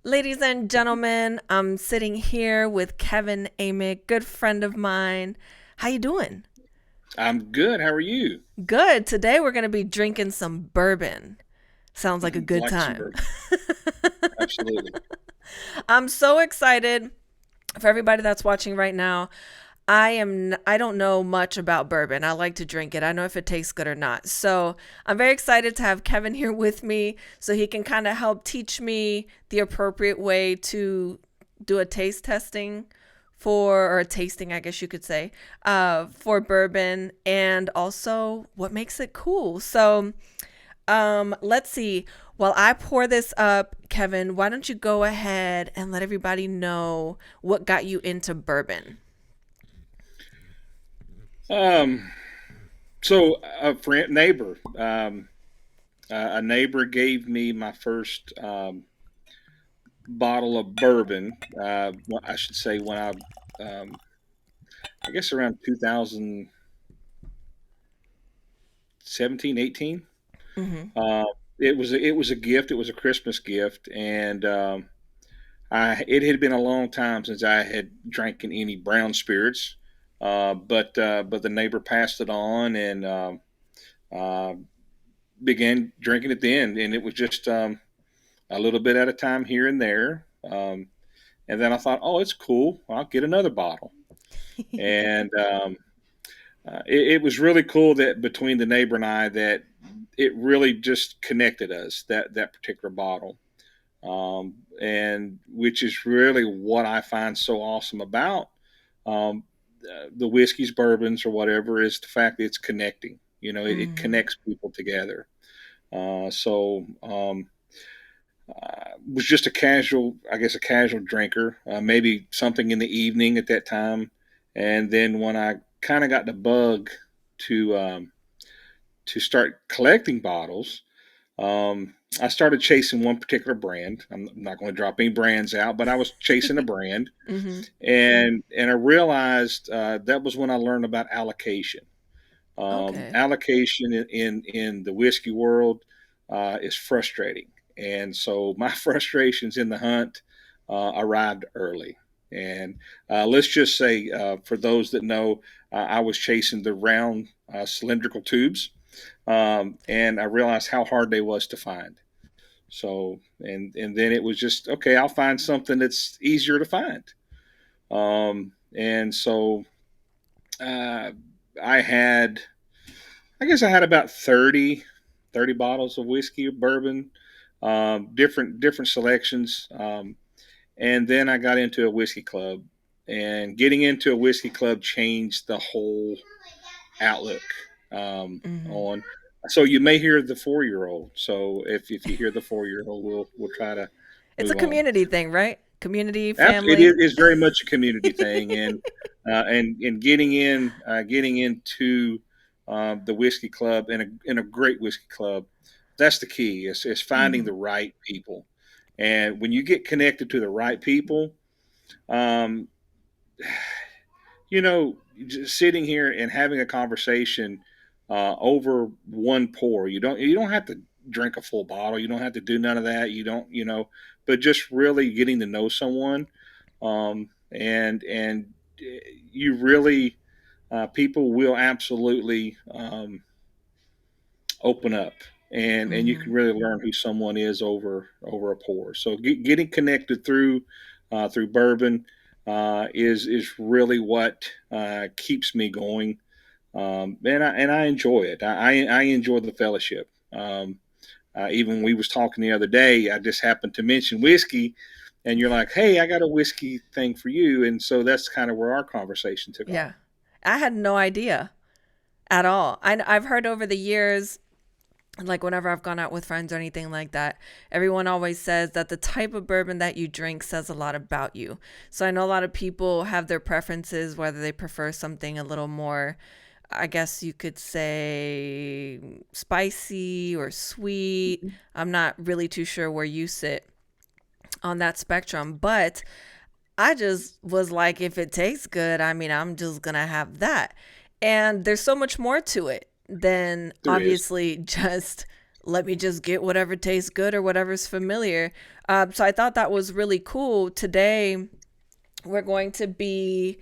Ladies and gentlemen, I'm sitting here with Kevin Amick, good friend of mine. How you doing? I'm good. How are you? Good. Today we're going to be drinking some bourbon. Sounds like a good Like some time. bourbon. Absolutely. I'm so excited for everybody that's watching right now. I don't know much about bourbon. I like to drink it. I know if it tastes good or not. So, I'm very excited to have Kevin here with me so he can kind of help teach me the appropriate way to do a taste testing or a tasting, I guess you could say, for bourbon and also what makes it cool. So, let's see. While I pour this up, Kevin, why don't you go ahead and let everybody know what got you into bourbon? Um, so a friend, neighbor, a neighbor gave me my first bottle of bourbon. I should say when I guess around 2017, 18. Mm-hmm. Uh, it was a gift. It was a Christmas gift, and it had been a long time since I had drank any brown spirits. But the neighbor passed it on, and uh, began drinking it then, and it was just a little bit at a time here and there. And then I thought, oh, it's cool. I'll get another bottle. And it was really cool that between the neighbor and I, that it really just connected us, that particular bottle. And which is really what I find so awesome about um, the whiskeys, bourbons, or whatever, is the fact that it's connecting. It Mm-hmm. connects people together. Was just a casual, I guess, a casual drinker. Maybe something in the evening at that time, and then when I kind of got the bug to um, to start collecting bottles, I started chasing one particular brand. I'm not going to drop any brands out, but I was chasing a brand, Mm-hmm. and I realized that was when I learned about allocation. Okay. Allocation in the whiskey world is frustrating, and so my frustrations in the hunt arrived early. And let's just say, for those that know, I was chasing the round cylindrical tubes, and I realized how hard they was to find. So, and then it was just okay. I'll find something that's easier to find. And so uh, I had I guess I had about 30 bottles of whiskey or bourbon, different selections. And then I got into a whiskey club. And getting into a whiskey club changed the whole outlook Mm-hmm. on. So you may hear the 4-year-old. So if you hear the 4-year-old, we'll try to It's a move on. community thing, right? Community, Absolutely, family. it is very much a community thing, and getting into the whiskey club, in a great whiskey club. That's the key. Is finding Mm-hmm. the right people, and when you get connected to the right people, um, just sitting here and having a conversation over one pour. You don't have to drink a full bottle. You don't have to do none of that. You don't but just really getting to know someone, and you really people will absolutely open up. And you Mm-hmm. can really learn who someone is over a pour. So getting connected through bourbon is really what keeps me going, and I enjoy it. I enjoy the fellowship. Even we was talking the other day, I just happened to mention whiskey, and you're like, "Hey, I got a whiskey thing for you," and so that's kind of where our conversation took off. Yeah. I had no idea at all. I've heard over the years, like whenever I've gone out with friends or anything like that, everyone always says that the type of bourbon that you drink says a lot about you. So I know a lot of people have their preferences, whether they prefer something a little more, I guess you could say, spicy or sweet. I'm not really too sure where you sit on that spectrum, but I just was like, if it tastes good, I mean, I'm just gonna have that. And there's so much more to it than There is. obviously just let me just get whatever tastes good or whatever's familiar. So I thought that was really cool. Today, we're going to be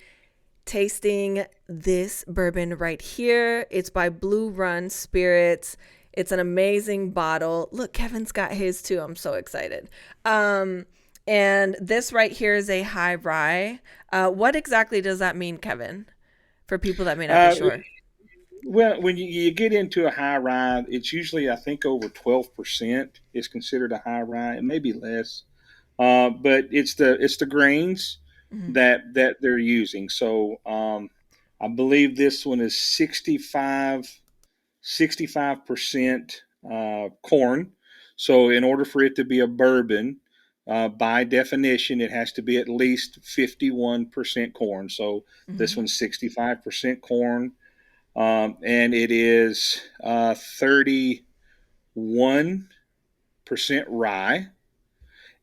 tasting this bourbon right here. It's by Blue Run Spirits. It's an amazing bottle. Look, Kevin's got his too. I'm so excited. And this right here is a high rye. What exactly does that mean, Kevin? For people that may not be Uh, sure. well, when you get into a high rye, it's usually, I think, over 12% is considered a high rye. It may be less, but it's the grains Mm-hmm. that they're using. So I believe this one is 65% corn. So in order for it to be a bourbon, by definition, it has to be at least 51% corn. So this Mm-hmm. one's 65% corn, and it is 31% rye,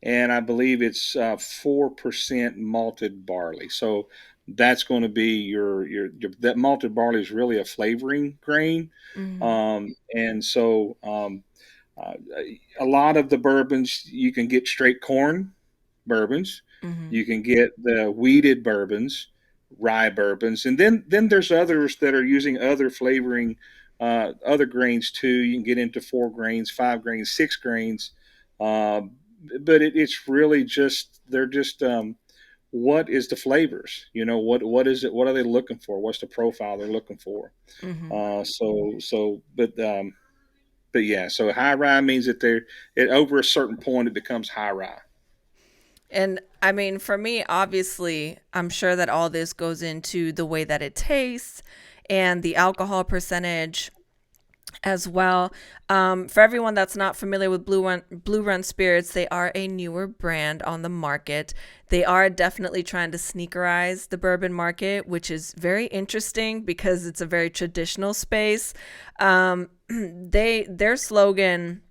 and I believe it's 4% malted barley. So that's going to be your that malted barley is really a flavoring grain, Mm-hmm. and so uh, a lot of the bourbons you can get straight corn bourbons. Mm-hmm. You can get the wheated bourbons, rye bourbons, and then there's others that are using other flavoring, other grains too. You can get into 4 grains, 5 grains, 6 grains, uh, but it's really just they're just what is the flavors? What is it? What are they looking for? What's the profile they're looking for? Mm-hmm. But yeah, so high rye means that they're at over a certain point it becomes high rye. And I mean, for me, obviously, I'm sure that all this goes into the way that it tastes and the alcohol percentage as well. For everyone that's not familiar with Blue Run Spirits, they are a newer brand on the market. They are definitely trying to sneakerize the bourbon market, which is very interesting because it's a very traditional space. Their slogan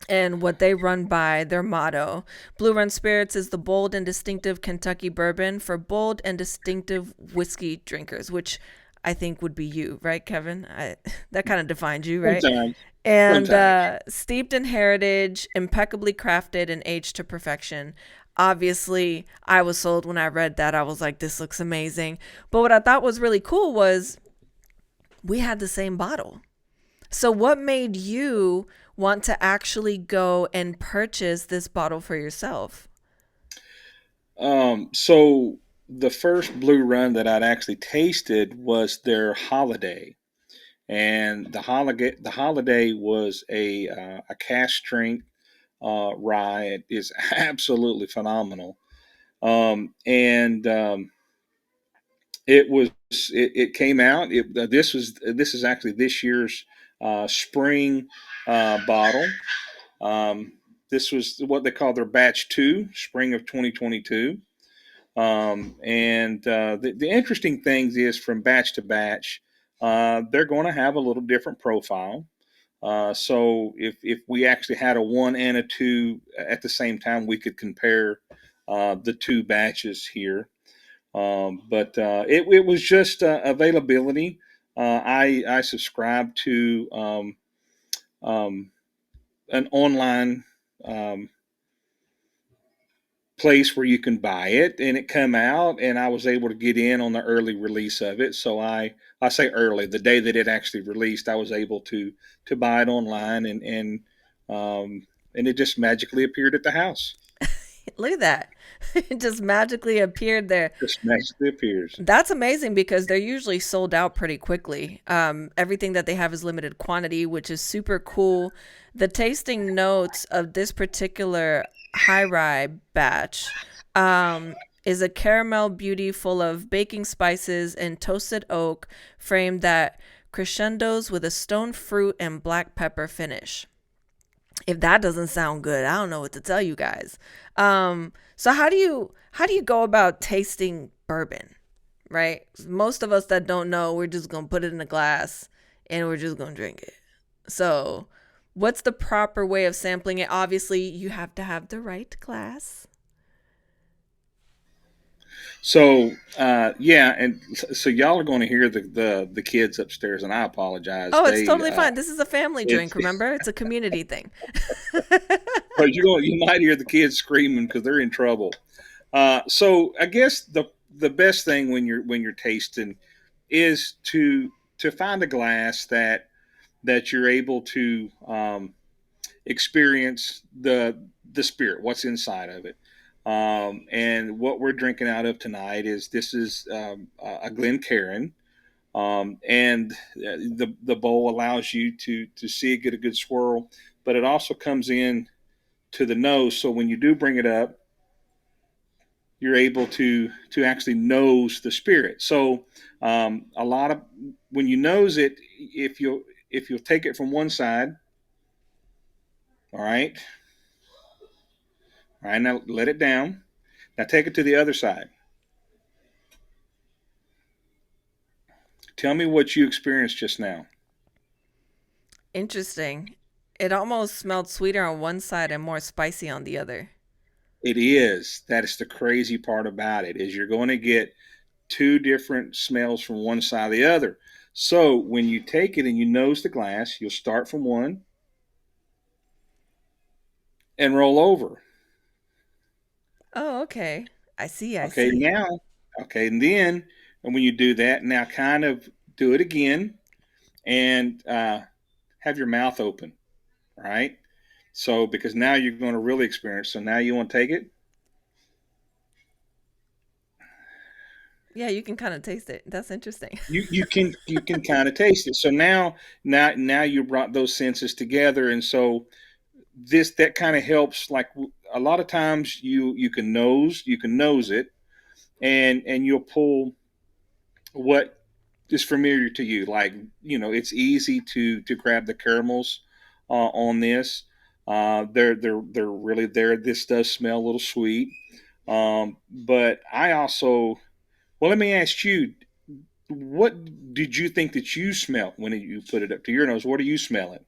and what they run by, their motto, Blue Run Spirits is the bold and distinctive Kentucky bourbon for bold and distinctive whiskey drinkers, which I think would be you, right, Kevin? That kind of defines you, right? Sometimes, And sometimes. steeped in heritage, impeccably crafted and aged to perfection. Obviously, I was sold when I read that. I was like, this looks amazing. But what I thought was really cool was we had the same bottle. So, what made you want to actually go and purchase this bottle for yourself? So the first Blue Run that I'd actually tasted was their holiday, and the holiday was a cask strength rye. It is absolutely phenomenal, and it came out. This is actually this year's spring bottle. Um, this was what they call their batch two, spring of 2022. And the interesting things is from batch to batch, they're going to have a little different profile. So if we actually had a one and a two at the same time, we could compare the two batches here. But it was just availability. I subscribe to an online um, place where you can buy it, and it come out, and I was able to get in on the early release of it. So I say early, the day that it actually released, I was able to buy it online, and it just magically appeared at the house. Look at that. It just magically appeared there. Just magically appears. That's amazing because they're usually sold out pretty quickly. Everything that they have is limited quantity, which is super cool. The tasting notes of this particular high rye batch is a caramel beauty full of baking spices and toasted oak, framed that crescendos with a stone fruit and black pepper finish. If that doesn't sound good, I don't know what to tell you guys. So how do you go about tasting bourbon, right? Most of us that don't know, we're just gonna put it in a glass and we're just gonna drink it. So, what's the proper way of sampling it? Obviously, you have to have the right glass. Yeah, and so y'all are going to hear the kids upstairs, and I apologize. Oh, it's They totally fine. This is a family it's drink, remember? It's a community thing. but you might hear the kids screaming because they're in trouble. So I guess the best thing when you're tasting is to find a glass that you're able to experience the spirit, what's inside of it. And what we're drinking out of tonight is this is a Glencairn, and the bowl allows you to see it, get a good swirl, but it also comes in to the nose. So when you do bring it up, you're able to actually nose the spirit. So a lot of when you nose it, if you'll take it from one side, all right, all right, now let it down. Now take it to the other side. Tell me what you experienced just now. Interesting. It almost smelled sweeter on one side and more spicy on the other. It is. That is the crazy part about it is you're going to get two different smells from one side or the other. So when you take it and you nose the glass, you'll start from one and roll over. Oh, okay. I see. I Okay, see. now, okay, and when you do that, now kind of do it again and have your mouth open, right? So because now you're going to really experience. So now you want to take it. Yeah, you can kind of taste it. That's interesting. You can kind of taste it. So now you brought those senses together, and so this that kind of helps. Like a lot of times you can nose it, and you'll pull what is familiar to you. Like it's easy to grab the caramels on this. They're really there. This does smell a little sweet, but I also well, let me ask you, what did you think that you smelled when you put it up to your nose? What are you smelling?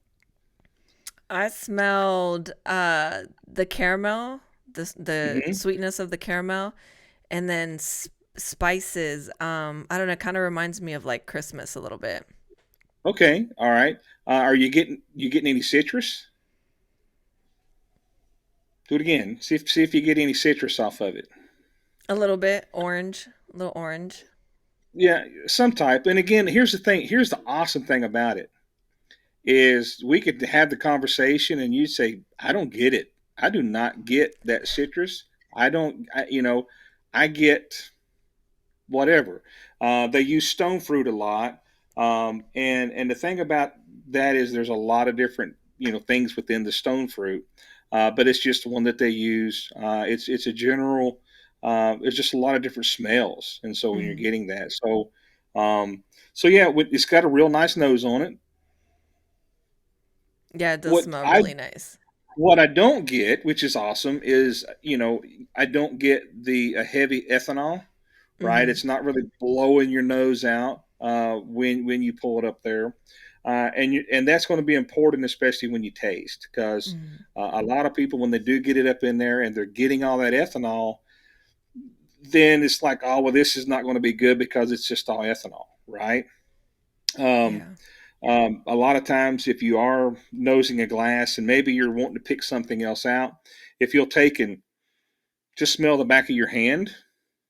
I smelled the caramel, the Hmm. sweetness of the caramel, and then spices. I don't know, it kind of reminds me of like Christmas a little bit. Okay, all right. Are you getting any citrus? Do it again. See if you get any citrus off of it. A little bit orange, a little orange. Yeah, some type. And again, here's the thing. Here's the awesome thing about it is we could have the conversation, and you say, "I don't get it. I do not get that citrus. I don't. I get whatever." They use stone fruit a lot, and the thing about that is there's a lot of different things within the stone fruit, but it's just one that they use. It's a general. It's just a lot of different smells, and so when you're Mm. getting that, um, so yeah, it's got a real nice nose on it. Yeah, it does What smell I really nice. what I don't get, which is awesome, is I don't get the heavy ethanol, right? Mm-hmm. It's not really blowing your nose out when you pull it up there, and that's going to be important, especially when you taste, because Mm-hmm. a lot of people when they do get it up in there and they're getting all that ethanol, then it's like, oh well, this is not going to be good because it's just all ethanol, right? Um, Yeah. a lot of times, if you are nosing a glass and maybe you're wanting to pick something else out, if you'll take and just smell the back of your hand,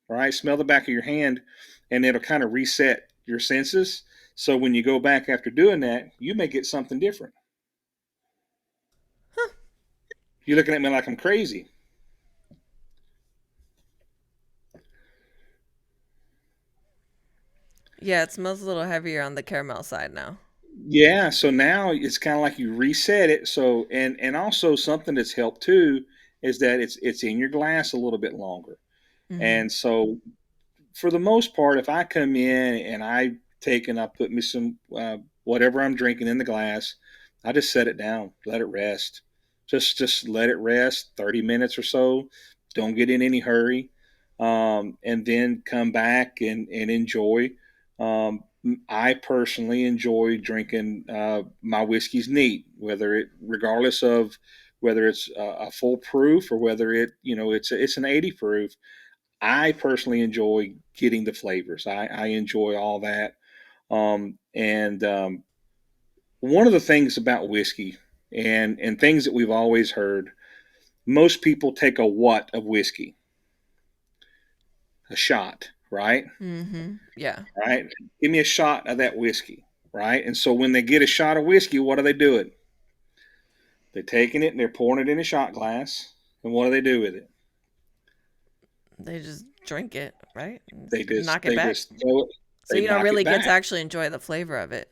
all right, smell the back of your hand, and it'll kind of reset your senses. So when you go back after doing that, you may get something different. Huh. You're looking at me like I'm crazy. Yeah, it smells a little heavier on the caramel side now. Yeah, so now it's kind of like you reset it. So and also something that's helped too is that it's in your glass a little bit longer. Mm-hmm. And so for the most part, if I come in and I take and I put me some whatever I'm drinking in the glass, I just set it down, let it rest. Just let it rest 30 minutes or so. Don't get in any hurry, and then come back and enjoy. I personally enjoy drinking my whiskeys neat, whether it regardless of whether it's a full proof or whether it's an 80 proof. I personally enjoy getting the flavors. I enjoy all that. And One of the things about whiskey and things that we've always heard, most people take a what of whiskey, a shot, right? Mm-hmm. Yeah. Right? Give me a shot of that whiskey, right? And so when they get a shot of whiskey, what are they doing? They're taking it and they're pouring it in a shot glass. And what do they do with it? They just drink it, right? They just Knock it they back. just throw it, So they you don't knock it really get to back. actually enjoy the flavor of it.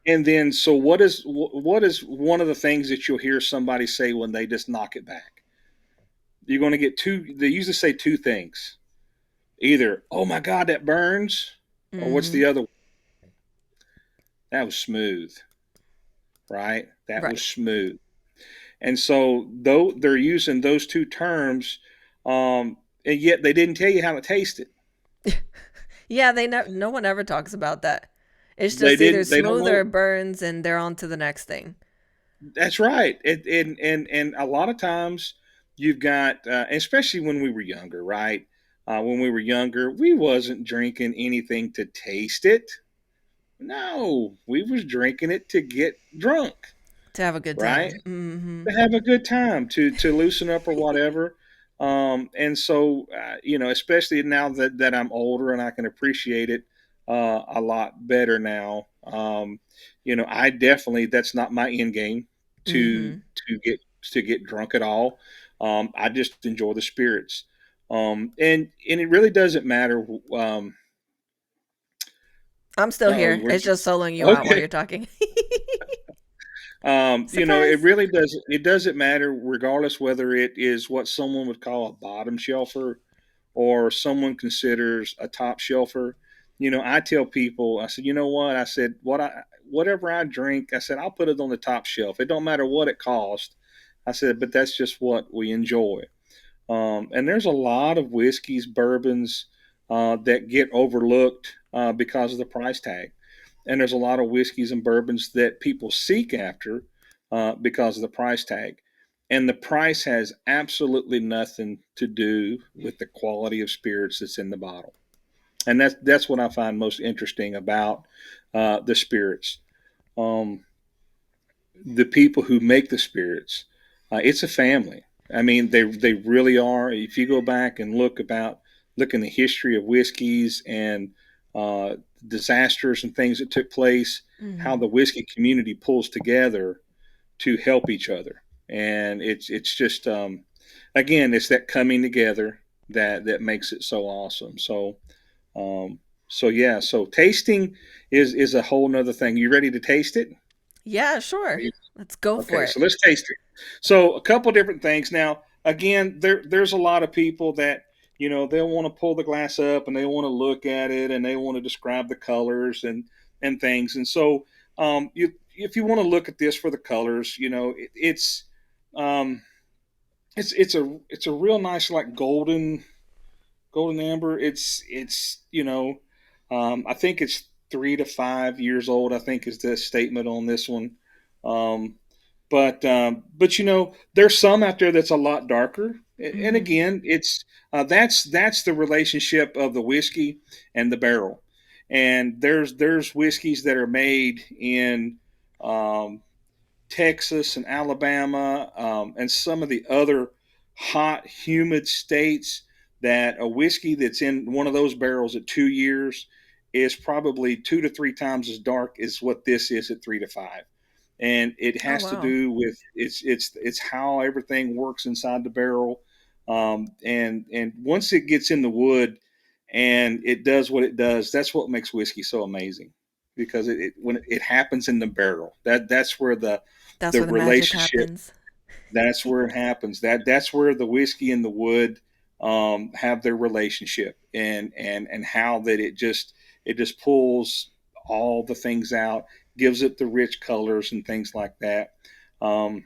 And then so what is one of the things that you'll hear somebody say when they just knock it back? You're going to get two. They usually say two things: either "Oh my God, that burns," or what's Mm-hmm. the other? That was smooth, right? That was Right. smooth. And so though they're using those two terms, and yet they didn't tell you how it tasted. Yeah, they never. No one ever talks about that. It's They just either didn't. They don't smooth or know. it burns, and they're on to the next thing. That's right. And a lot of times you've got, especially when we were younger, right? When we were younger, we wasn't drinking anything to taste it. No, we was drinking it to get drunk, To have a good right? time. Mm-hmm. To have a good time, to loosen up or whatever. And so, especially now that I'm older and I can appreciate it a lot better now. I definitely, that's not my end game to Mm-hmm. get drunk at all. I just enjoy the spirits, and it really doesn't matter. I'm still Oh, here. It's just soloing you out while okay. you're talking. It Surprise. really doesn't. It doesn't matter, regardless whether it is what someone would call a bottom shelfer or someone considers a top shelfer. I tell people, I said, you know what? I said, whatever I drink, I said, I'll put it on the top shelf. It don't matter what it costs. I said, but that's just what we enjoy. And there's a lot of whiskeys, bourbons that get overlooked because of the price tag. And there's a lot of whiskeys and bourbons that people seek after because of the price tag. And the price has absolutely nothing to do with the quality of spirits that's in the bottle. And that's what I find most interesting about the spirits. Um, the people who make the spirits, it's a family. I mean, they really are. If you go back and look in the history of whiskeys and disasters and things that took place, how Mm-hmm. the whiskey community pulls together to help each other, and it's just again, it's that coming together that makes it so awesome. Um, so yeah, so tasting is a whole nother thing. You ready to taste it? Yeah, sure. Let's go for Okay, it. so let's taste it. So a couple different things. Now, again, there's a lot of people that they'll want to pull the glass up and they want to look at it and they want to describe the colors and things. And so, if you want to look at this for the colors, um, it's a real nice, like, golden amber. I think it's 3 to 5 years old. I think is the statement on this one. Um, but there's some out there that's a lot darker. And Mm-hmm. again, that's the relationship of the whiskey and the barrel. And there's whiskeys that are made in um, Texas and Alabama, and some of the other hot, humid states, that a whiskey that's in one of those barrels at 2 years is probably 2 to 3 times as dark as what this is at 3 to 5. And it Oh has to wow. do with it's how everything works inside the barrel. And once it gets in the wood and it does what it does, that's what makes whiskey so amazing, because when it happens in the barrel, that's where That's the where the magic relationship, happens. that's where it happens. That's where the whiskey and the wood have their relationship, and how that it just pulls all the things out, gives it the rich colors and things like that. Um,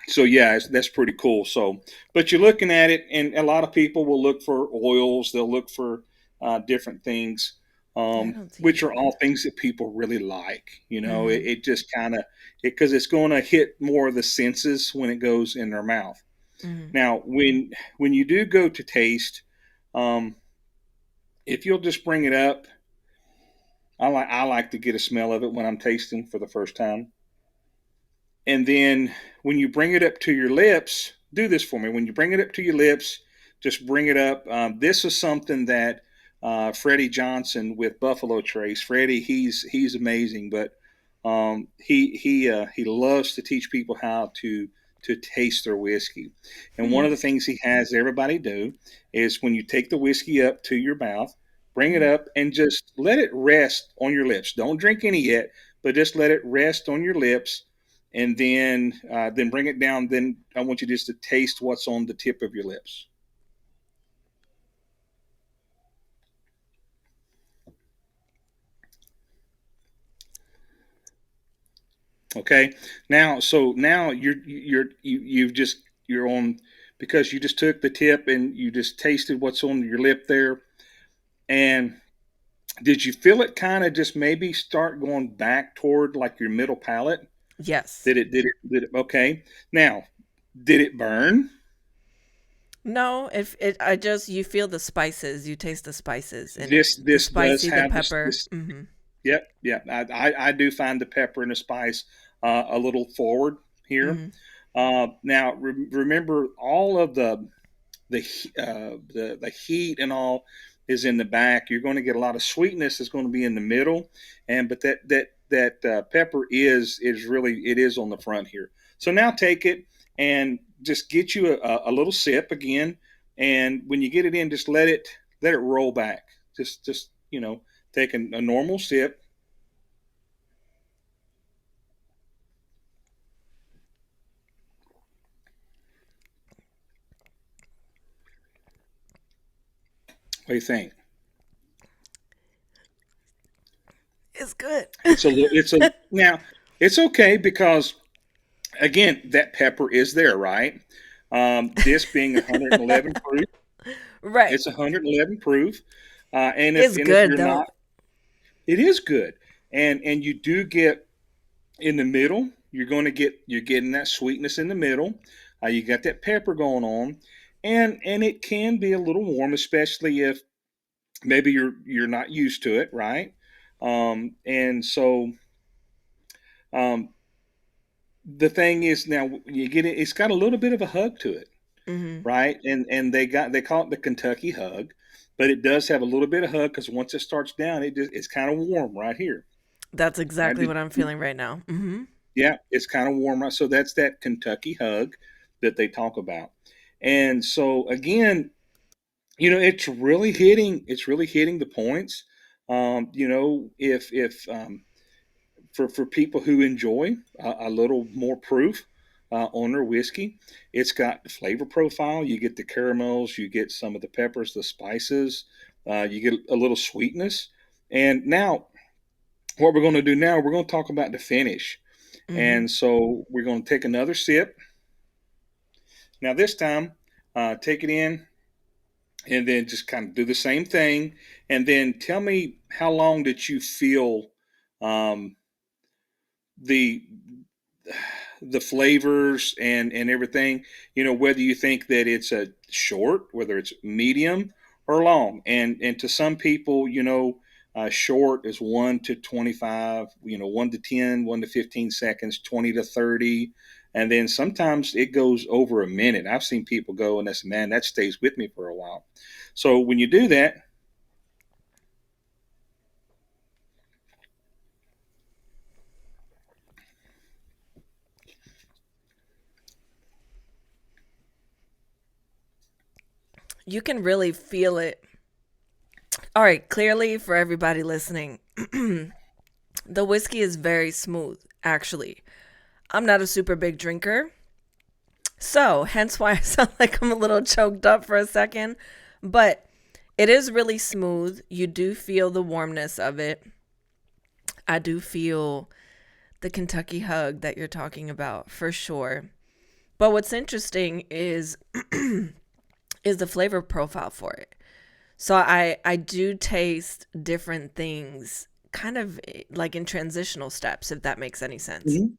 so yeah, that's pretty cool. So, but you're looking at it, and a lot of people will look for oils. They'll look for different things, Yeah, I don't see which any of are all that. things that people really like. Mm-hmm. It just kind of, because it's going to hit more of the senses when it goes in their mouth. Mm-hmm. Now, when you do go to taste, Um, if you'll just bring it up, I like to get a smell of it when I'm tasting for the first time. And then when you bring it up to your lips, do this for me. When you bring it up to your lips, just bring it up. This is something that Freddie Johnson with Buffalo Trace. Freddie, he's amazing, but he loves to teach people how to taste their whiskey. And one Hmm. of the things he has everybody do is when you take the whiskey up to your mouth, bring it Hmm. up and just let it rest on your lips. Don't drink any yet, but just let it rest on your lips, and then bring it down. Then I want you just to taste what's on the tip of your lips. Okay. Now you've just you're on because you just took the tip and you just tasted what's on your lip there. And did you feel it kind of just maybe start going back toward like your middle palate? Yes. Did it? Okay. Now, did it burn? No, if it, I just, you feel the spices, you taste the spices in it, the This does spicy, the have this pepper. this Hmm. Yep, yep. I do find the pepper and the spice a little forward here. Hmm. Now, remember, all of the the heat and all is in the back. You're going to get a lot of sweetness is going to be in the middle, and but that pepper is really it is on the front here. So now take it and just get you a little sip again, and when you get it in, just let it roll back. Just take a normal sip. What do you think? It's good. It's a now it's okay because again that pepper is there, right? This being 111 proof, Right. it's 111 proof, It's and if good you're though. not, it is good, and you do get in the middle. You're getting that sweetness in the middle. You got that pepper going on, and it can be a little warm, especially if maybe you're not used to it, right? And so um, the thing is now you get it. It's got a little bit of a hug to it, Hmm. right? And they call it the Kentucky hug, but it does have a little bit of hug because once it starts down, it's kind of warm right here. That's Right? exactly what I'm feeling right now. Hmm. Yeah, it's kind of warm. Right? So that's that Kentucky hug that they talk about. And so again, it's really hitting the points. If for people who enjoy a little more proof on their whiskey. It's got the flavor profile. You get the caramels, you get some of the peppers, the spices, you get a little sweetness. And now, what we're going to do now, we're going to talk about the finish. Hmm. And so we're going to take another sip. Now, this time, take it in and then just kind of do the same thing. And then tell me how long did you feel um, the the flavors and everything, whether you think that it's a short, whether it's medium or long. And to some people, short is 1 to 25, 1 to 10, 1 to 15 seconds, 20 to 30. And then sometimes it goes over a minute. I've seen people go and that's, man, that stays with me for a while. So when you do that, You can really feel it. All right, clearly for everybody listening, the whiskey is very smooth, actually. I'm not a super big drinker, so hence why I sound like I'm a little choked up for a second. But it is really smooth. You do feel the warmness of it. I do feel the Kentucky hug that you're talking about for sure. But what's interesting is the flavor profile for it. So I do taste different things kind of like in transitional steps, if that makes any sense. Mhm.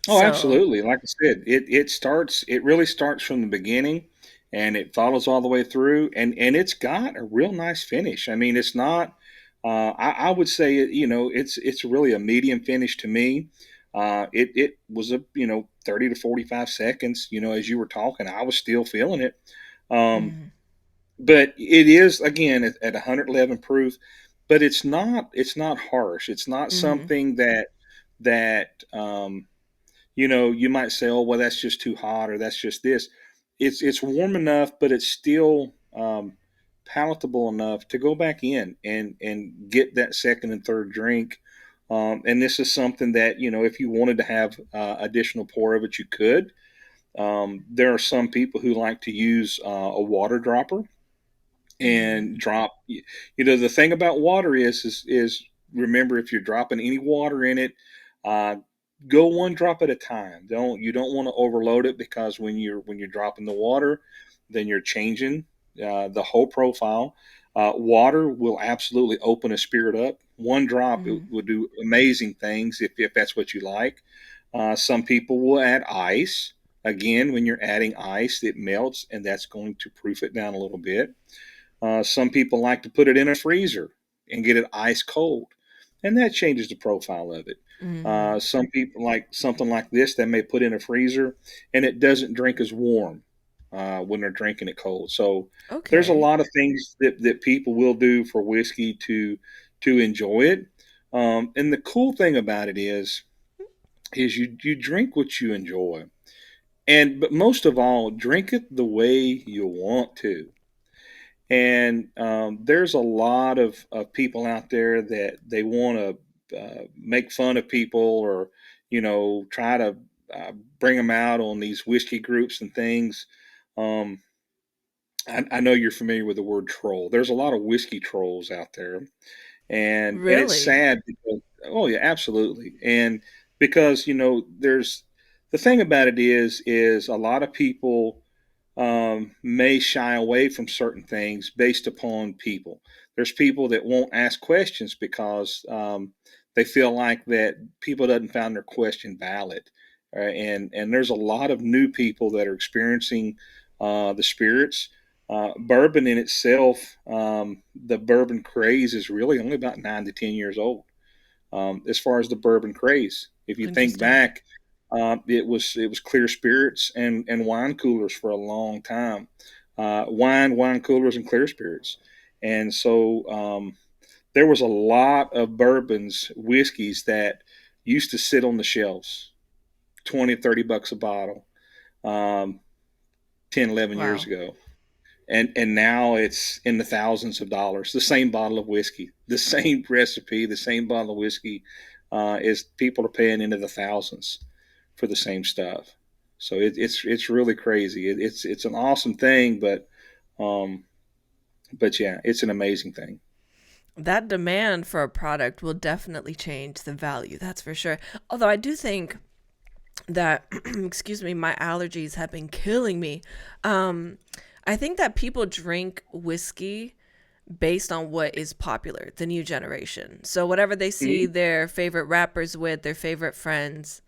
Oh, So, absolutely. Like I said, it really starts from the beginning, and it follows all the way through, and it's got a real nice finish. I mean, it's not. I would say it's really a medium finish to me. It was a 30 to 45 seconds. As you were talking, I was still feeling it. Um, Mm, but it is again at 111 proof, but it's not harsh. It's not mm, something that you might say, oh well, that's just too hot or that's just this. It's warm enough, but it's still palatable enough to go back in and get that second and third drink. And this is something that if you wanted to have additional pour of it, you could. There are some people who like to use a water dropper mm, and drop. The thing about water is remember, if you're dropping any water in it, uh, go one drop at a time. You don't want to overload it, because when you're dropping the water, then you're changing the whole profile. Water will absolutely open a spirit up. One drop it mm, will do amazing things if that's what you like. Some people will add ice. Again, when you're adding ice, it melts, and that's going to proof it down a little bit. Some people like to put it in a freezer and get it ice cold, and that changes the profile of it. mm. Some people like something like this that may put in a freezer, and it doesn't drink as warm when they're drinking it cold. So there's a Okay. lot of things that people will do for whiskey to enjoy it. And the cool thing about it is you drink what you enjoy, and but most of all, drink it the way you want to. And there's a lot of people out there that they want to make fun of people, or try to bring them out on these whiskey groups and things. Um, I know you're familiar with the word troll. There's a lot of whiskey trolls out there, and it's Really? sad because, oh yeah, absolutely. And because there's the thing about it is a lot of people may shy away from certain things based upon people. There's people that won't ask questions because they feel like that people doesn't find their question valid. And there's a lot of new people that are experiencing the spirits. Bourbon in itself, the bourbon craze is really only about 9 to 10 years old. As far as the bourbon craze, if you think Interesting. back, it was clear spirits and wine coolers for a long time. Wine coolers, and clear spirits, and so there was a lot of bourbons, whiskeys that used to sit on the shelves, 20, $30 a bottle, um, 10, 11 years Wow. ago. And now it's in the thousands of dollars. The same bottle of whiskey, the same recipe, the same bottle of whiskey, is people are paying into the thousands for the same stuff. So it's really crazy. It's an awesome thing, um, but yeah, it's an amazing thing. That demand for a product will definitely change the value, that's for sure. Although I do think that, excuse me, my allergies have been killing me. Um, I think that people drink whiskey based on what is popular, the new generation. So whatever they see Mhm. their favorite rappers with, their favorite friends,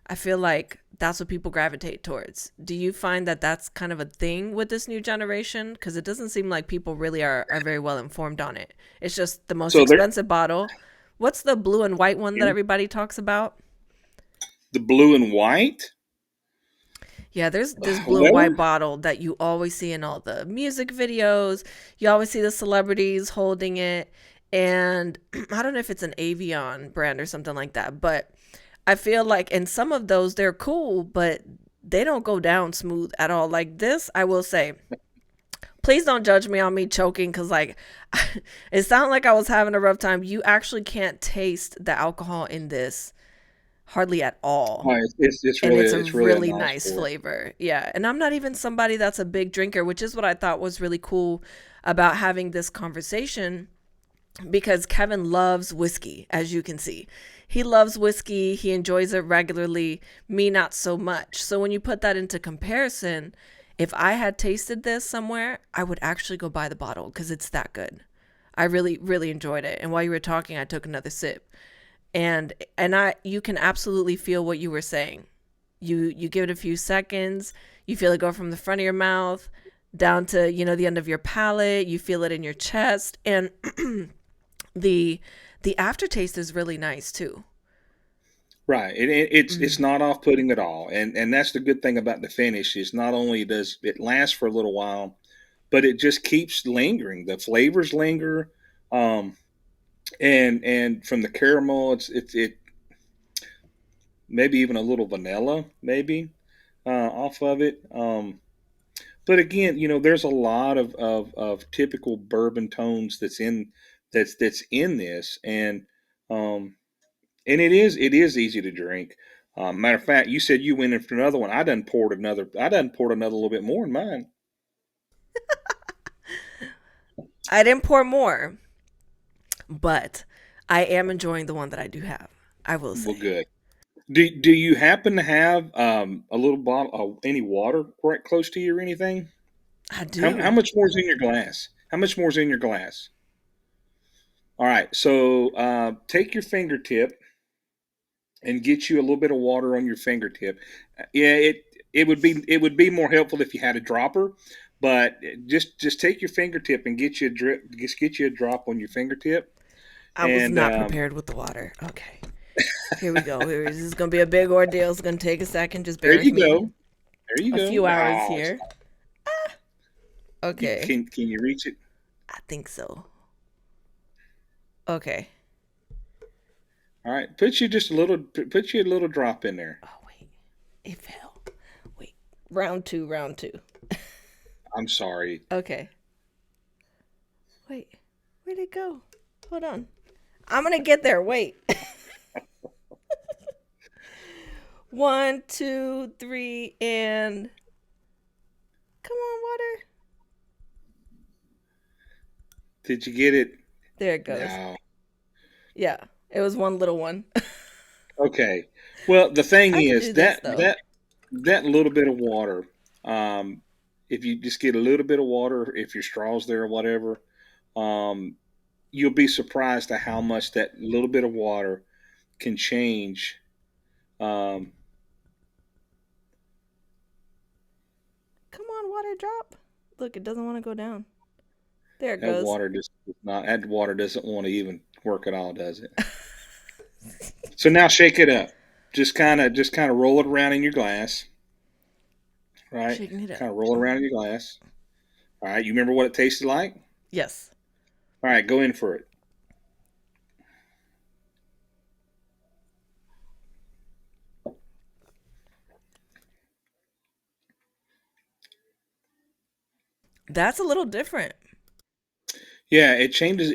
I feel like that's what people gravitate towards. Do you find that that's kind of a thing with this new generation? Because it doesn't seem like people really are very well informed on it. It's just the most So there, expensive bottle. What's the blue and white one that mhm. everybody talks about? The blue and white. Yeah, there's this blue and Well, white bottle that you always see in all the music videos. You always see the celebrities holding it. And I don't know if it's an Avion brand or something like that, but I feel like in some of those, they're cool, but they don't go down smooth at all. Like this, I will say, please don't judge me on me choking because, like, it sounded like I was having a rough time. You actually can't taste the alcohol in this hardly at all, it's and really it's a it's really a really nice nice pour. flavor. Yeah. And I'm not even somebody that's a big drinker, which is what I thought was really cool about having this conversation, because Kevin loves whiskey, as you can see. He loves whiskey, he enjoys it regularly, me not so much. So when you put that into comparison, if I had tasted this somewhere, I would actually go buy the bottle because it's that good. I really, really enjoyed it. And while you were talking, I took another sip. And you can absolutely feel what you were saying. You give it a few seconds, you feel it go from the front of your mouth, down to, the end of your palate. You feel it in your chest, and the the aftertaste is really nice too. Right. It's Mm. not off putting at all, and that's the good thing about the finish is not only does it last for a little while, but it just keeps lingering. The flavors linger, um, and from the caramel, it maybe even a little vanilla maybe off of it. But again, there's a lot of typical bourbon tones that's in this, um, and it is easy to drink. Matter of fact, you said you went in for another one. I done poured another little bit more in mine. I didn't pour more, but I am enjoying the one that I do have. I will Well, say. good. Do you happen to have a little bottle of any water right close to you or anything? I How do. much more is in your glass? How much more is in your glass? All right, so take your fingertip and get you a little bit of water on your fingertip. Yeah, it would be more helpful if you had a dropper, but just take your fingertip and get you a drip. Just get you a drop on your fingertip, I was and not prepared with the water. Okay. Here we go. This is going to be a big ordeal. It's going to take a second. Just there bear with you me. go. There you A go. few hours Oh, here. you Okay. can you reach it? I think so. Okay. All right, put you a little drop in there. Oh, wait. It fell. Wait. Round two, round two. I'm sorry. Okay. Wait. Where'd it go? Hold on. I'm going to get there. Wait. One, two, three, and come on, water. Did you get it? There it goes. No. Yeah. It was one little one. Okay. Well, the thing I can is do this, though. that little bit of water, um, if you just get a little bit of water, if your straw's there or whatever, um, you'll be surprised at how much that little bit of water can change. Um, Come on, water drop. Look, it doesn't want to go down. There it that goes. water just not that water doesn't want to even work at all, does it? So now shake it up. Just kind of roll it around in your glass, right? Shaking it up. Kind of roll it around in your glass. All right. You remember what it tasted like? Yes. All right, go in for it. That's a little different. Yeah, it changes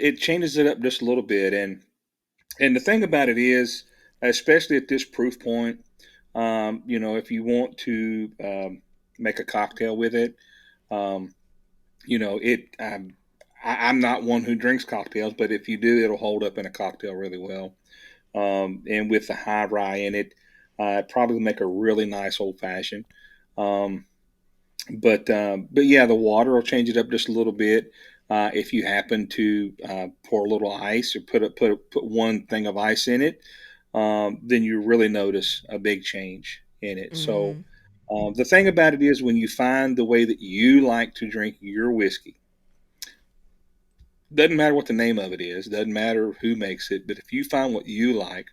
it up just a little bit, and the thing about it is, especially at this proof point, if you want to make a cocktail with it, um, I'm not one who drinks cocktails, but if you do, it'll hold up in a cocktail really well. And with the high rye in it, probably make a really nice old fashioned. Um, but yeah, the water will change it up just a little bit. If you happen to pour a little ice or put one thing of ice in it, then you really notice a big change in it. So Mm, the thing about it is, when you find the way that you like to drink your whiskey, doesn't matter what the name of it is, doesn't matter who makes it, but if you find what you like,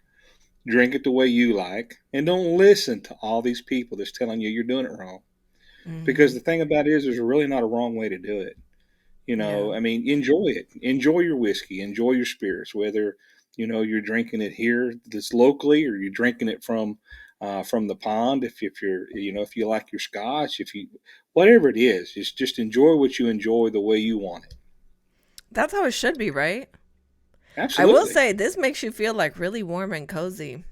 drink it the way you like, and don't listen to all these people that's telling you you're doing it wrong. Because mm-hmm. the thing about it is, there's really not a wrong way to do it. Yeah. I mean, enjoy it. Enjoy your whiskey. Enjoy your spirits. Whether you're drinking it here, that's locally, or you're drinking it from the pond. If you like your scotch, if you whatever it is, just enjoy what you enjoy the way you want it. That's how it should be, right? I will Absolutely, say this makes you feel like really warm and cozy.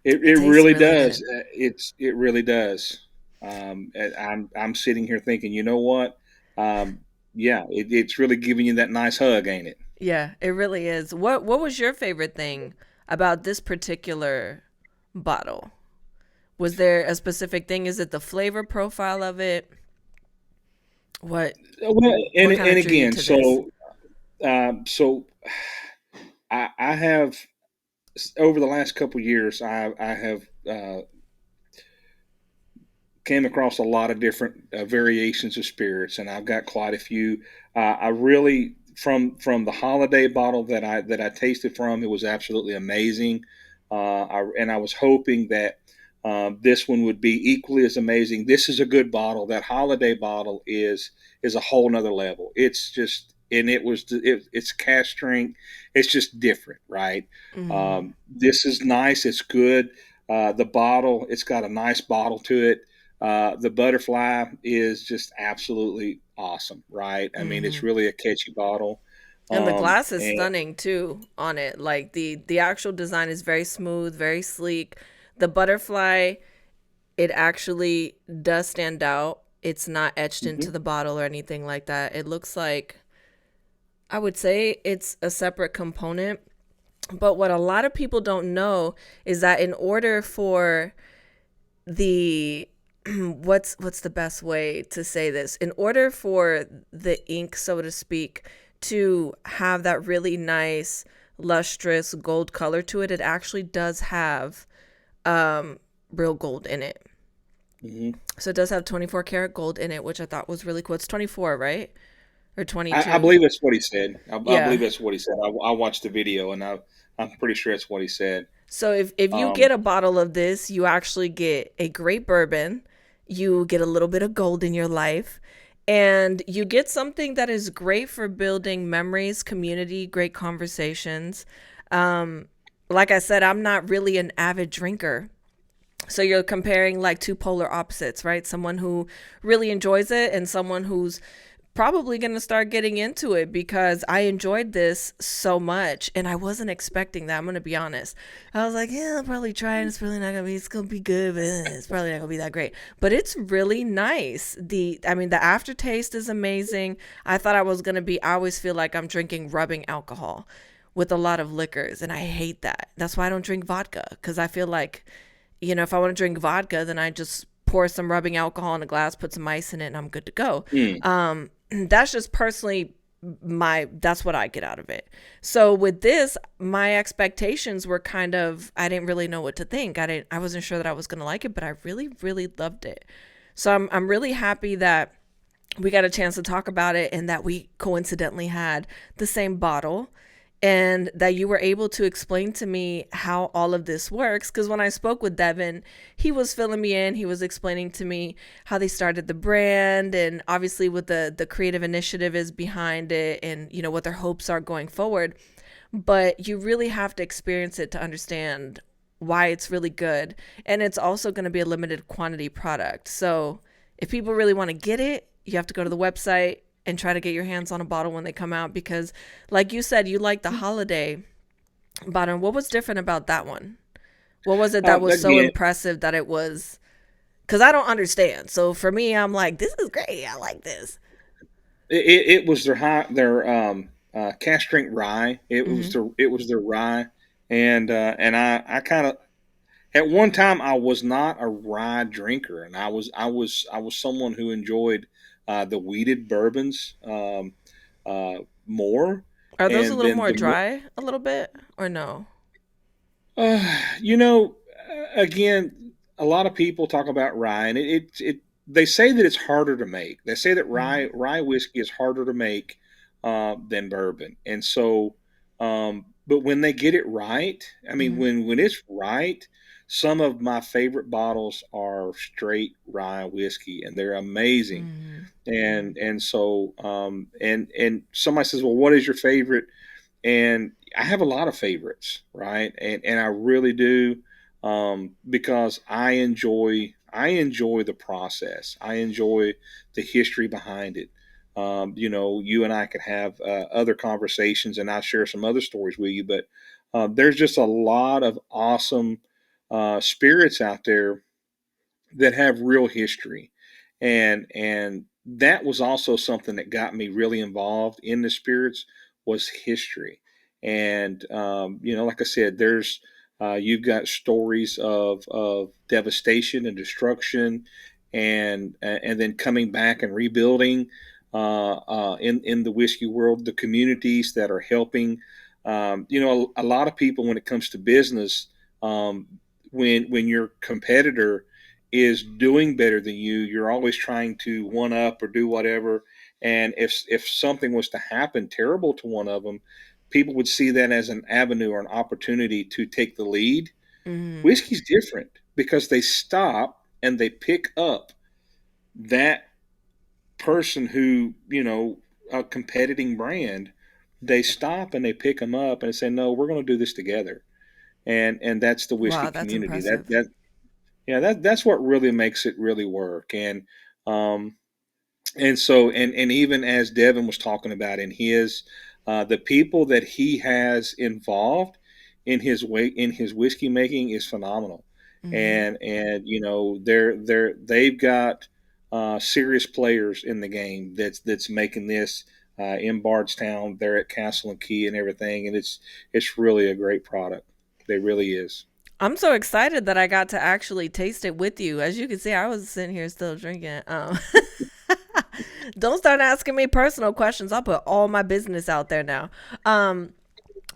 it It tastes really really does. good. It really does. And I'm sitting here thinking, you know what? Um, yeah, it's really giving you that nice hug, ain't it? Yeah, it really is. What was your favorite thing about this particular bottle? Was there a specific thing? Is it the flavor profile of it? What Well, and what kind of and drew you again, to this? so I have over the last couple of years, I have came across a lot of different variations of spirits, and I've got quite a few. I really from the holiday bottle that I tasted from, it was absolutely amazing. And I was hoping that this one would be equally as amazing. This is a good bottle. That holiday bottle is a whole nother level. It's just, and it's cask strength. It's just different, right? Mm-hmm. This is nice. It's good. The bottle, it's got a nice bottle to it. The butterfly is just absolutely awesome, right? I mean, it's Mm-hmm. really a catchy bottle. And the glass is And stunning too on it. Like the actual design is very smooth, very sleek. The butterfly, it actually does stand out. It's not etched into mhm. the bottle or anything like that. It looks like, I would say it's a separate component. But what a lot of people don't know is that in order for the what's the best way to say this? In order for the ink, so to speak, to have that really nice, lustrous gold color to it, it actually does have um, real gold in it. Mhm. So it does have 24 karat gold in it, which I thought was really cool. It's 24, right? Or I 22? believe that's what he said. I Yeah. believe that's what he said. I watched the video, and I'm pretty sure that's what he said. So if you Um, get a bottle of this, you actually get a great bourbon, you get a little bit of gold in your life, and you get something that is great for building memories, community, great conversations. Um, like I said, I'm not really an avid drinker. So you're comparing like two polar opposites, right? Someone who really enjoys it and someone who's probably going to start getting into it because I enjoyed this so much and I wasn't expecting that. I'm going to be honest. I was like, yeah, I'll probably try it. It's probably not going to be, it's going to be good, but it's probably not going to be that great. But it's really nice. I mean, the aftertaste is amazing. I thought I was going to be, I always feel like I'm drinking rubbing alcohol with a lot of liquors and I hate that. That's why I don't drink vodka because I feel like, if I want to drink vodka, then I just pour some rubbing alcohol in a glass, put some ice in it, and I'm good to go. mm, That's just personally that's what I get out of it. So with this, my expectations were kind of, I didn't really know what to think. I wasn't sure that I was gonna like it, but I really, really loved it. So I'm really happy that we got a chance to talk about it and that we coincidentally had the same bottle and that you were able to explain to me how all of this works. Because when I spoke with Devin, he was filling me in. He was explaining to me how they started the brand and obviously what the creative initiative is behind it and, what their hopes are going forward. But you really have to experience it to understand why it's really good. And it's also going to be a limited quantity product. So if people really want to get it, you have to go to the website and try to get your hands on a bottle when they come out because like you said, you like the holiday bottle. What was different about that one? What was it that was so again, impressive that it was, because I don't understand. So for me, I'm like, this is great. I like this. it was their cask strength rye. Mm-hmm. It was their rye, and I kind of, at one time I was not a rye drinker, and I was someone who enjoyed the wheated bourbons more, Are those a and little then more the dry a little bit or no? you know, again, a lot of people talk about rye, and they say that it's harder to make. They say that Mm-hmm. rye whiskey is harder to make than bourbon, and so, but when they get it right, I mean, Mm-hmm. when it's right, some of my favorite bottles are straight rye whiskey, and they're amazing. Mm-hmm. And so, and somebody says, well, what is your favorite? And I have a lot of favorites, right? And I really do, because I enjoy the process. I enjoy the history behind it. You and I could have other conversations, and I'll share some other stories with you. But there's just a lot of awesome spirits out there that have real history, and that was also something that got me really involved in the spirits, was history. And like I said, there's you've got stories of devastation and destruction, and then coming back and rebuilding in the whiskey world, the communities that are helping. A lot of people, when it comes to business, when your competitor is doing better than you. You're always trying to one up or do whatever. And if something was to happen terrible to one of them, people would see that as an avenue or an opportunity to take the lead. Mm-hmm. Whiskey's different because they stop and they pick up that person who, a competing brand. They stop and they pick them up and say, "No, we're going to do this together." And that's the whiskey Wow, that's community. impressive. Yeah, that's what really makes it really work. Um, and even as Devin was talking about in his, the people that he has involved in his whiskey making is phenomenal. Mm-hmm. And they've got serious players in the game that's making this in Bardstown. They're at Castle and Key and everything, and it's really a great product. It really is. I'm so excited that I got to actually taste it with you. As you can see, I was sitting here still drinking. Don't start asking me personal questions. I'll put all my business out there now. Um,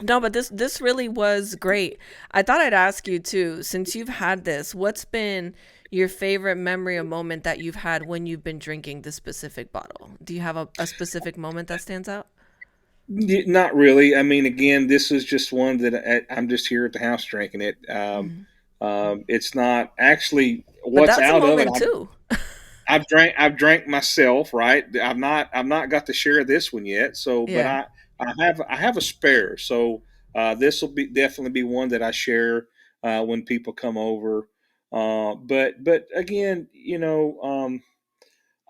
no, but this really was great. I thought I'd ask you too, since you've had this, what's been your favorite memory or moment that you've had when you've been drinking this specific bottle? Do you have a specific moment that stands out? Not really. I mean, again, this is just one that I'm just here at the house drinking it. Hmm. It's not actually But what's that's a out of it. moment too. I've drank myself, right? I've not got to share this one yet. So, but Yeah. I have a spare. So this will be definitely be one that I share when people come over. But again,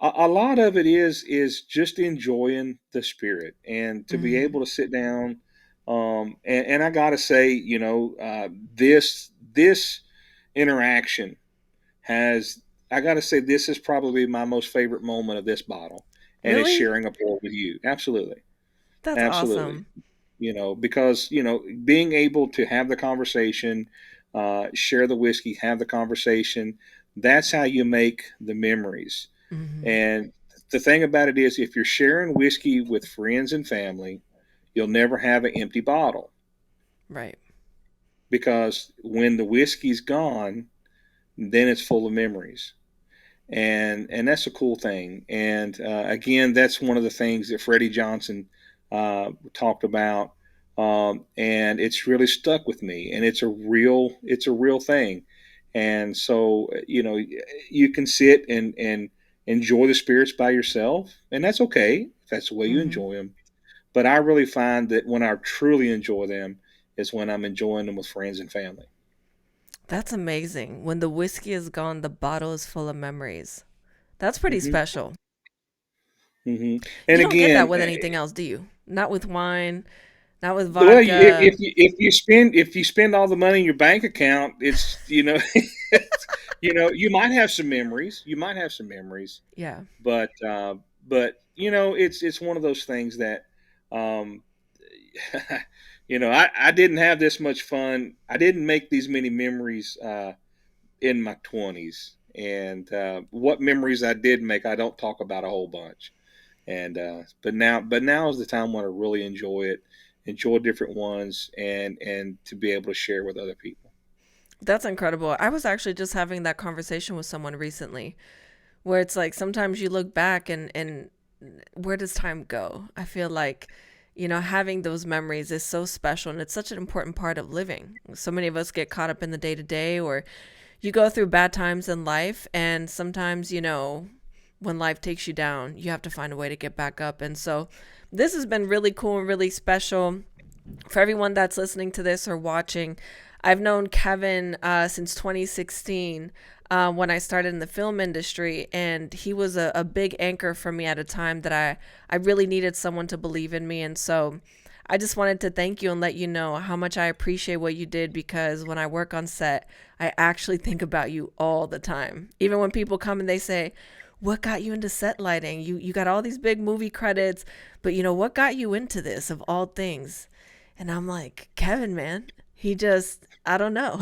a lot of it is just enjoying the spirit and to be Hmm. able to sit down. And I got to say, this interaction has, I got to say, this is probably my most favorite moment of this bottle, and it's Really? sharing a pour with you. Absolutely, That's absolutely. awesome. Because being able to have the conversation, share the whiskey, have the conversation. That's how you make the memories. Hmm. And the thing about it is, if you're sharing whiskey with friends and family, you'll never have an empty bottle Right. because when the whiskey's gone, then it's full of memories. And that's a cool thing. And again, that's one of the things that Freddie Johnson talked about, and it's really stuck with me. And it's a real thing. And so you can sit and enjoy the spirits by yourself, and that's okay if that's the way you Hmm. enjoy them. But I really find that when I truly enjoy them is when I'm enjoying them with friends and family. That's amazing. When the whiskey is gone, the bottle is full of memories. That's pretty Hmm. special. Hmm. You And don't get that again, with anything else, do you? Not with wine, not with well, vodka. if you spend all the money in your bank account, it's you might have some memories. You might have some memories, Yeah. but it's one of those things that um, I didn't have this much fun. I didn't make these many memories in my 20s, and what memories I did make, I don't talk about a whole bunch. And but now is the time when I really enjoy it, enjoy different ones, and to be able to share with other people. That's incredible. I was actually just having that conversation with someone recently where it's like sometimes you look back and where does time go? I feel like, having those memories is so special and it's such an important part of living. So many of us get caught up in the day to day, or you go through bad times in life, and sometimes, when life takes you down, you have to find a way to get back up. And so this has been really cool and really special for everyone that's listening to this or watching. I've known Kevin since 2016 when I started in the film industry, and he was a big anchor for me at a time that I really needed someone to believe in me. And so I just wanted to thank you and let you know how much I appreciate what you did, because when I work on set, I actually think about you all the time. Even when people come and they say, "What got you into set lighting? You got all these big movie credits, but what got you into this of all things?" And I'm like, "Kevin, man, he just, I don't know."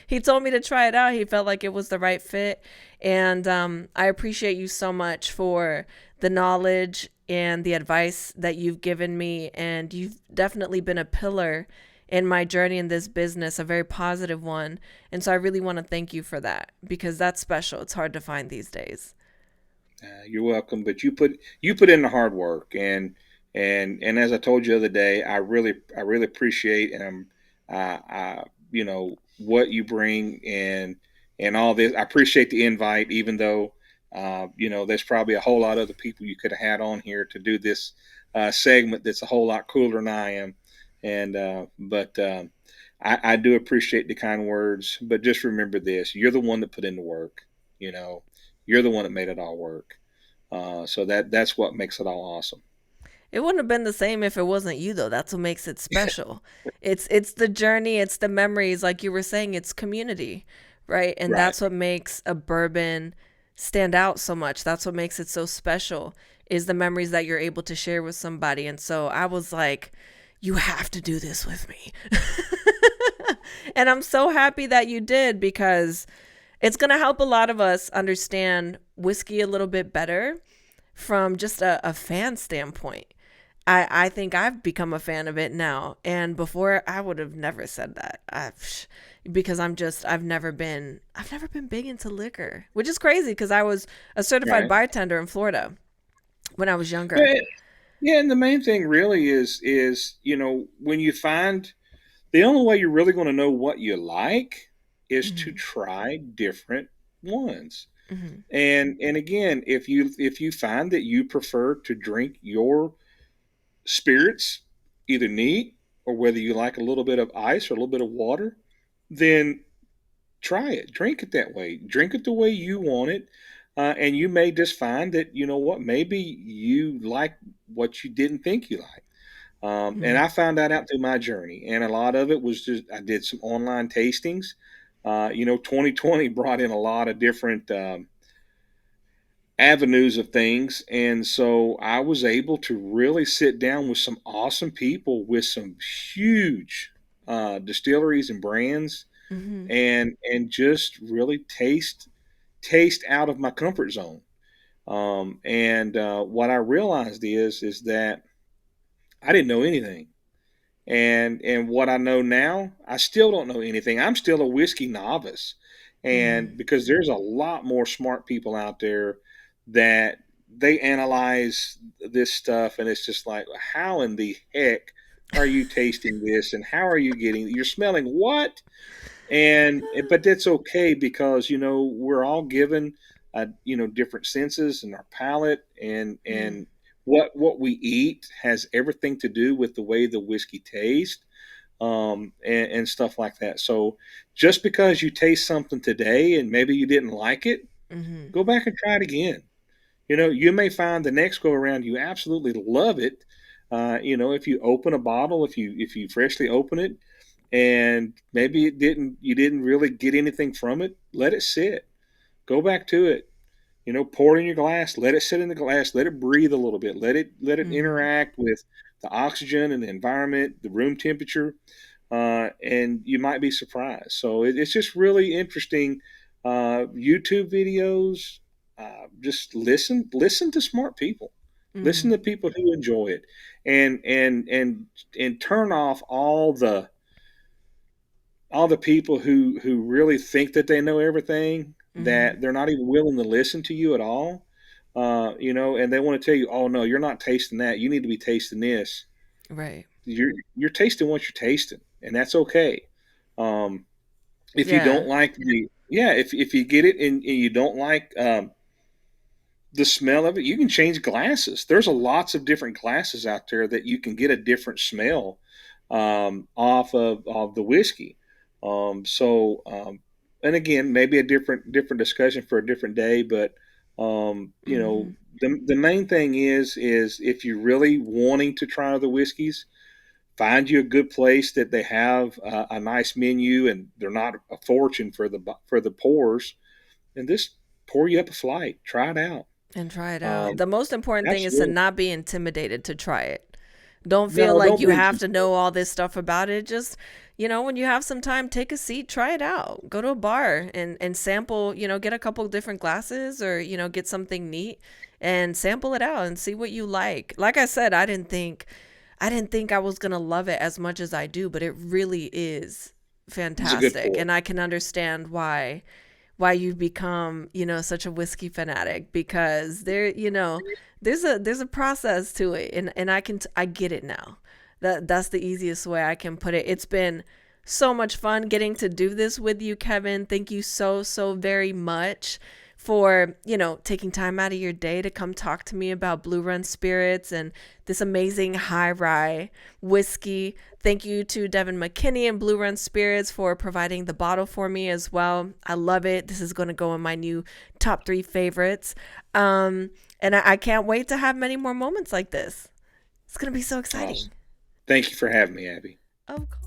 He told me to try it out. He felt like it was the right fit. And I appreciate you so much for the knowledge and the advice that you've given me. And you've definitely been a pillar in my journey in this business, a very positive one. And so I really want to thank you for that because that's special. It's hard to find these days. You're welcome, but you put in the hard work, and as I told you the other day, I really appreciate what you bring and all this. I appreciate the invite, even though there's probably a whole lot of other people you could have had on here to do this segment that's a whole lot cooler than I am, and but I do appreciate the kind words. But just remember this: you're the one that put in the work. You know, you're the one that made it all work. So that's what makes it all awesome. It wouldn't have been the same if it wasn't you though. That's what makes it special. It's the journey, it's the memories, like you were saying, it's community, right? And Right. that's what makes a bourbon stand out so much. That's what makes it so special is the memories that you're able to share with somebody. And so I was like, you have to do this with me. And I'm so happy that you did because it's going to help a lot of us understand whiskey a little bit better from just a fan standpoint. I think I've become a fan of it now. And before I would have never said that. Because I've never been big into liquor, which is crazy because I was a certified Right. bartender in Florida when I was younger. Yeah, yeah, and the main thing really is when you find the only way you're really going to know what you like is to Hmm. try different ones. Hmm. And again, if you find that you prefer to drink your spirits either neat or whether you like a little bit of ice or a little bit of water, then try it. Drink it that way. Drink it the way you want it. And you may just find that, you know what, maybe you like what you didn't think you liked. And Hmm. I found that out through my journey. And a lot of it was just, I did some online tastings. 2020 brought in a lot of different avenues of things. And so I was able to really sit down with some awesome people with some huge distilleries and brands Hmm. and just really taste out of my comfort zone. And what I realized is that I didn't know anything, and what I know now, I still don't know anything. I'm still a whiskey novice, Hmm. and because there's a lot more smart people out there that they analyze this stuff, and it's just like, how in the heck are you tasting this, and how are you getting? You're smelling what? And but that's okay because we're all given different senses in our palate and what we eat has everything to do with the way the whiskey tastes and stuff like that. So just because you taste something today and maybe you didn't like it, Hmm. go back and try it again. You may find the next go around you absolutely love it. If you open a bottle, if you freshly open it, and maybe you didn't really get anything from it, let it sit. Go back to it. Pour it in your glass, let it sit in the glass, let it breathe a little bit, let it Hmm. interact with the oxygen and the environment, the room temperature, and you might be surprised. So it's just really interesting. YouTube videos, just listen to smart people, listen to Hmm. people who enjoy it, and turn off all the people who really think that they know everything, Hmm. that they're not even willing to listen to you at all. And they want to tell you, oh no, you're not tasting that, you need to be tasting this. Right. You're tasting what you're tasting, and that's okay. um, if you don't Yeah. like the yeah if you get it and you don't like the smell of it, you can change glasses. There's a lots of different glasses out there that you can get a different smell off of the whiskey. And again, maybe a different discussion for a different day. But Hmm. the main thing is if you're really wanting to try the whiskeys, find you a good place that they have a nice menu and they're not a fortune for the pours, and just pour you up a flight. Try it out. And try it out. Um, The most important thing is to Absolutely. not be intimidated to try it. Don't feel No, like don't you be have to intimidated. know all this stuff about it. Just, when you have some time, take a seat, try it out. Go to a bar and sample, get a couple different glasses or, get something neat and sample it out and see what you like. Like I said, I didn't think I didn't think I was going to love it as much as I do, but it really is He's a good fantastic. pour. And I can understand why you've become, such a whiskey fanatic, because there's a process to it, and I get it now. That's the easiest way I can put it. It's been so much fun getting to do this with you, Kevin. Thank you so very much for, taking time out of your day to come talk to me about Blue Run Spirits and this amazing high rye whiskey. Thank you to Devin McKinney and Blue Run Spirits for providing the bottle for me as well. I love it. This is going to go in my new top 3 favorites. And I can't wait to have many more moments like this. It's going to be so exciting. Awesome. Thank you for having me, Abby. Of course.